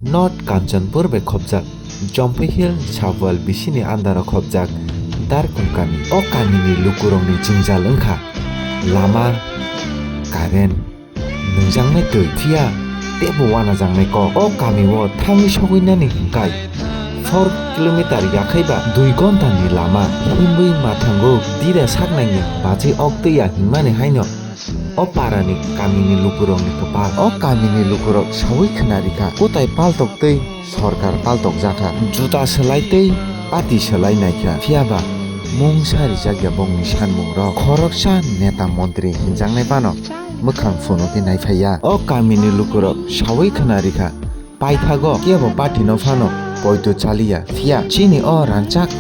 North Kanchanpur be khobjak Jompe Hill Chawal bisini andaro khobjak dar kami o kami ni lukurong ni jingjal wngkha lama karen nungjangnai tui phia tebo wana jangnai ko o kami o thangi soginani hingkai 4 kilometer yakhaiba 2 ghonta ni lama himbui mathango dira saknaini bachi oktya hingmani haino o parani kamini lukurong ni kapal o kamini lukurok sawui khnarika kotai paltok tei sarkar paltok jaka juta selai tei pati selai naikha phiaba mungsari jagya bongni sanmung rok khoroksa neta montri hinjangnai pano mukhang phono ti naifaya o kamini lukurok sawui khnarika paithago kebo pati no phano poito chalia phia chini o ranchak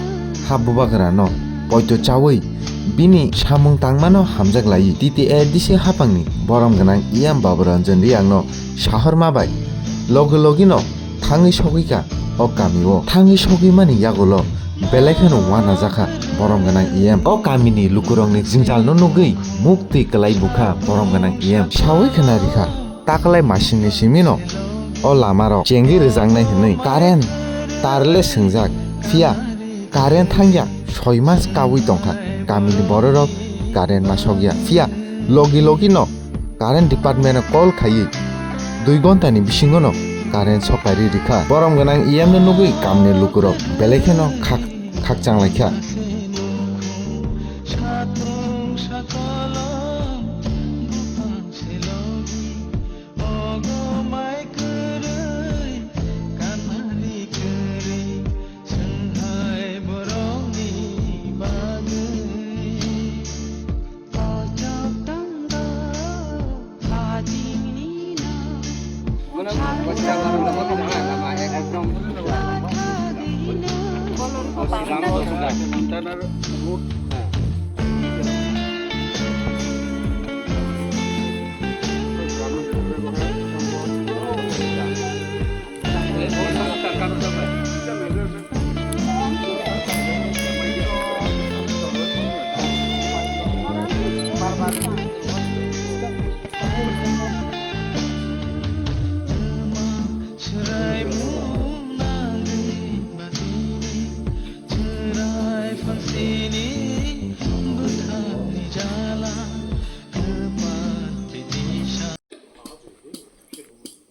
habubagrano poito chawui bini samung tangmano hamjaklai TTA dise hapangni borom ganang iyam babaranjan riangno shahar mabai logino thangi sogika o kamio thangi sogimani yagolo belekhano wana jaka borom ganang iyam o kamini lukurongni jingjal no nugui mukti kalai bukha borom ganang iyam sawi khanarika taklai masini simino o lamaro chengi rejangnai hinui karen tarle singjak phia karen thangya 6 mas kawi tongkha kamini bororok karen masogya phia logi no karen department call khai 2 ghonta ni bisingo no karen sokari rikha borom ganang iyam no nugui kamni lukurok belekheno khak changlaikha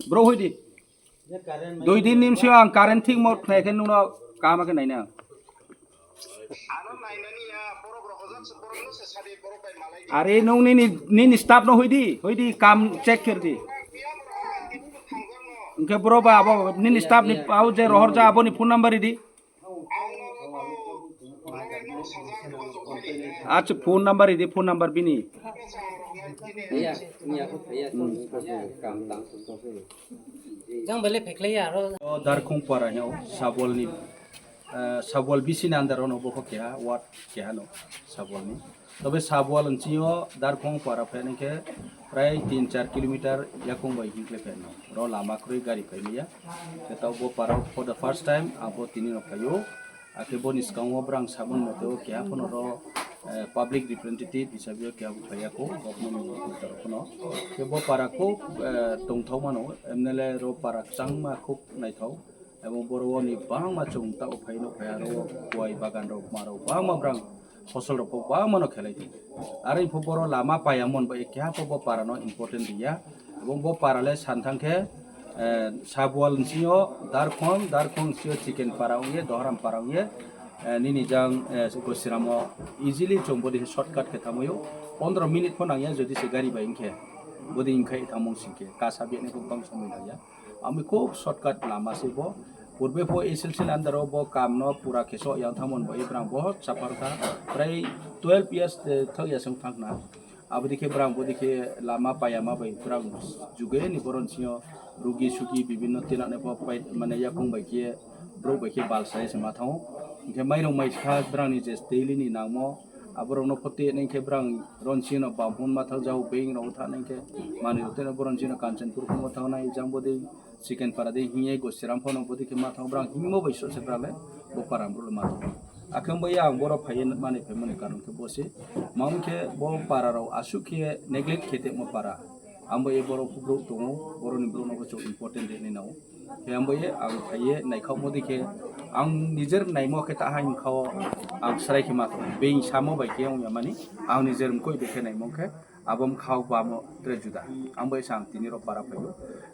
Bro hoy di. 2 din nim siang karen thing mot khai ken nuno kama ke naina. Are nung ni stop no hoy di kam check kir di. Unke bro ba abo ni stop ni au je rohor ja abo ni phone number di. Acha phone number di phone number bini. Jang beli pekle ya ro. Dar khong para nyo sabol bisin andar no bo kya wat kya no sabol ni tobe sabol anchio dar khong para phene ke pray 3-4 kilometer yakong bai hinkle pheno ro lama kroi gari phailia ke taw bo para for the first time abo tini no phayo ake bo niskang obrang sabon moto kya phono ro public representative hisabio kya phaya ko government tarapno ke bo para ko tongthau mano mnle ro para changma khuk naithau এবং বড়নি বাংমা চংতা উফাইনো ফায়ারো কয় বাগান rock মারো বাংমা ব্রাং ফসল rock বাংমানো খেলাইতে আরে ফবর লামা পায়ামন বা একা ফব পারানো important দিয়া এবং ব পারালে সানথাংখে সাবওয়াল সিও দারখং সিও চিকেন পারাউয়ে দহরাম পারাউয়ে নিনি জাং গসিরামো ইজিলি চম্বদি শর্টকাট খেতামयो 15 মিনিট ফনাইয়া যদি সে গাড়ি বাইংখে বদি ইংখাই থামং সিকে কাসাবিনে খুব কম সময় লাগয়া আমি খুব শর্টকাট লামা সেবো पूर्वे पो एसएलसी अंदर बो काम न पूरा केसो या थामन बो इब्रां बहुत सफर था प्राय 12 इयर्स थक यासं थांगना अब देखे ब्रां बो देखे लामा पायामा बै ब्रां जुगे नि बरन सियो रुगी सुगी विभिन्न तिना ने पो पाइ माने या फंग बाइके ब्रो बाइके बाल साइ समा थाउ के माइरं माइखा ब्रां नि जे डेली नि नामो aboro no phote nengke brang ronchino bampun mathal jau being no tha nengke mani utena boronchino kanchanpur ko mathal nai jambodi chicken parade hiye go siram phono bodi ke mathal brang himo baiso se brale bo param bro mathal akham baya boro phayen mani phemani karon ke bose mamke bo pararo asukhe neglect khete mo para ambo e boro kubro tongo boro ni bro no go important ni nau ke amboye ang khaye nai khau modi ke ang nijer nai mo ke ta hain khau ang sarai ke mato being samo bai ke ang yamani ang nijer koi be ke nai mo ke abom khau ba mo tre juda amboy sang tini ro para payo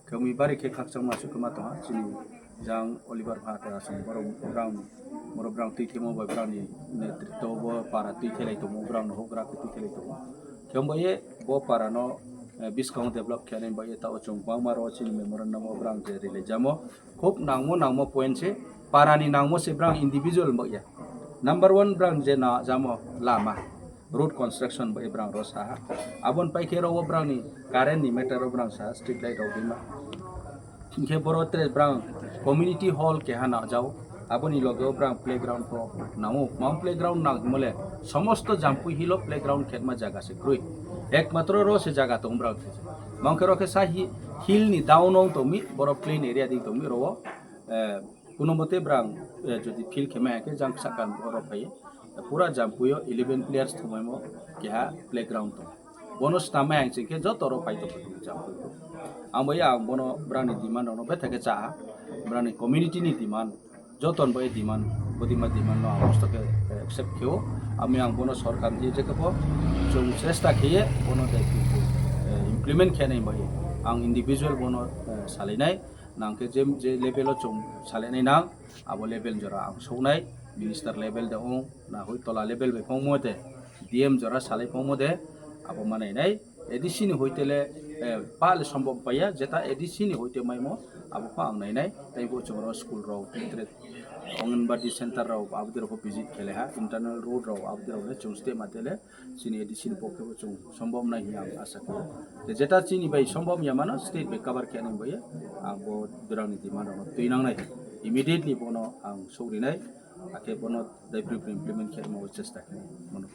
kami bari ke khak sang masuk ke mato ha chini jang Oliver Phata sang moro brang tui ke mo bai brang ni netrito bo para tui ke lai to mo brang no hogra ke tui ke lai to mo kemboye bo para no biskong develop kene ba eta ochong bang maro chini memorandum of brang je rile jamo khop nangmo point se parani nangmo se brang individual ba ya number 1 brang je na jamo lama road construction ba brang rosa abon pai ke ro brang ni current ni meter ro brang sa street light ro dima ke borotre brang community hall ke hana jao aboni logo brang playground ko namo mount playground na mole সমস্ত জাম্পু Hilo playground খেতমা জায়গা সে গ্রুই একমাত্র র সে জায়গা তো আমরা মংকে রকে সাহি hill নি down তো মি বড় প্লেন এরিয়া দি তো মি রো কোনো মতে ব্রাং যদি ফিল খেমা কে জাং সাকান বড় পাইয়ে পুরা জাম্পুयो 11 প্লেয়ার্স থমাইমো কেহা প্লেগ্রাউন্ড তো bonus nama yang singke jo toro pai to jampu ambai ang bono brani demand ono be thake cha brani community ni demand joton bai demand bodima demand no amosto ke accept kyo ami ang bono sarkar je je ko jong chesta khiye bono de implement khenai bai ang individual bono salinai nangke je level o chung salinai nang abo level jora ang sonai minister level de ong na hoi tola level be pongmote dm jora salai pongmode abo manai nai edisini hoitele pal সম্ভব পাইয়া যেটা edisini hoite maimo abo pa ang nai nai tai bo choro school ro tre anganwadi centre রাও আবদের হো visit খেলে হ্যাঁ internal road রাও আবদের হলে চুংস্তে মাতেলে চিনি এডিসিনি পক্ষে চুং সম্ভব নাই আম আশা করি যেটা চিনি বাই সম্ভব ইয়ামানো স্টেট বে কভার কেন বইয়ে আবো দুরানি দিমানো তুই নাং নাই ইমিডিয়েটলি বনো আং সৌরিনাই আকে বনো দায়িত্ব ইমপ্লিমেন্ট খেলে চেষ্টা করি মনে